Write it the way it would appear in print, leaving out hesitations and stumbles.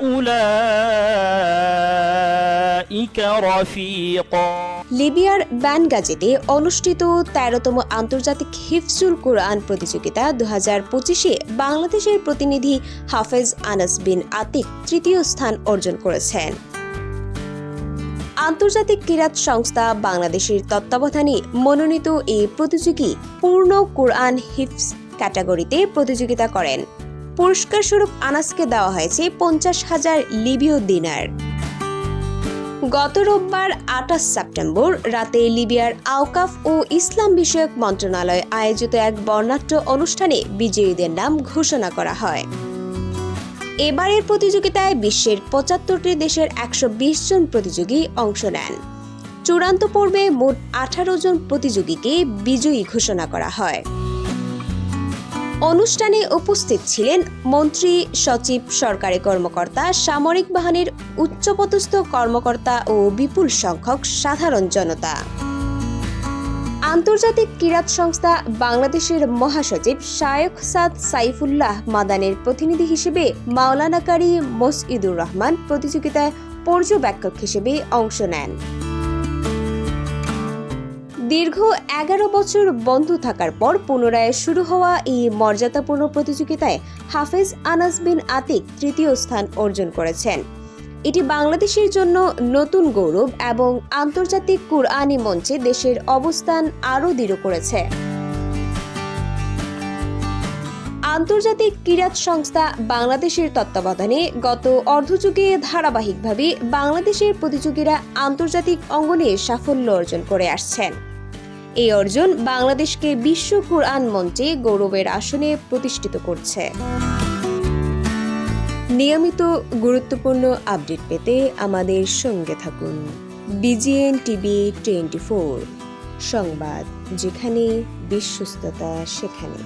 أولئك رفيقا। লিবিয়ার ব্যানগাজিতে অনুষ্ঠিত 13তম আন্তর্জাতিক হিফজুল কুরআন প্রতিযোগিতা 2025-এ বাংলাদেশের প্রতিনিধি হাফেজ আনাস বিন আতিক তৃতীয় স্থান অর্জন করেছেন। আন্তর্জাতিক কিরাত সংস্থা বাংলাদেশের তত্ত্বাবধানে মনোনীত এই প্রতিযোগী পূর্ণ কুরআন হিফজ ক্যাটাগরিতে প্রতিযোগিতা করেন। পুরস্কার স্বরূপ আনাসকে দেওয়া হয়েছে 50,000 লিবীয় দিনার। গত রোববার 28 সেপ্টেম্বর রাতে লিবিয়ার আওকাফ ও ইসলাম বিষয়ক মন্ত্রণালয় আয়োজিত এক বর্ণাঢ্য অনুষ্ঠানে বিজয়ীদের নাম ঘোষণা করা হয়। এবারের প্রতিযোগিতায় বিশ্বের 75টি দেশের 120 জন প্রতিযোগী অংশ নেন। চূড়ান্ত পর্বে মোট 18 জন প্রতিযোগীকে বিজয়ী ঘোষণা করা হয়। অনুষ্ঠানে উপস্থিত ছিলেন মন্ত্রী, সচিব, সরকারি কর্মকর্তা, সামরিক বাহিনীর উচ্চপদস্থ কর্মকর্তা ও বিপুল সংখ্যক সাধারণ জনতা। আন্তর্জাতিক কিরাত সংস্থা বাংলাদেশের মহাসচিব শায়খ সাদ সাইফুল্লাহ মাদানের প্রতিনিধি হিসেবে মাওলানা কারি মসইদুর রহমান প্রতিযোগিতায় পর্যবেক্ষক হিসেবে অংশ নেন। দীর্ঘ 11 বছর বন্ধ থাকার পর পুনরায় শুরু হওয়া এই মর্যাদাপূর্ণ প্রতিযোগিতায় হাফেজ আনাস বিন আতিক তৃতীয় স্থান অর্জন করেছেন। এটি বাংলাদেশের জন্য নতুন গৌরব এবং আন্তর্জাতিক কুরআনী মঞ্চে দেশের অবস্থান আরও দৃঢ় করেছে। আন্তর্জাতিক কিরাত সংস্থা বাংলাদেশের তত্ত্বাবধানে গত অর্ধযুগে ধারাবাহিকভাবে বাংলাদেশের প্রতিযোগীরা আন্তর্জাতিক অঙ্গনে সাফল্য অর্জন করে আসছেন। এই অর্জন বাংলাদেশকে বিশ্ব কুরআন মঞ্চে গৌরবের আসনে প্রতিষ্ঠিত করছে। নিয়মিত গুরুত্বপূর্ণ আপডেট পেতে আমাদের সঙ্গে থাকুন। বিজিএন টিভি 24 সংবাদ, যেখানে বিশ্বস্ততা সেখানে।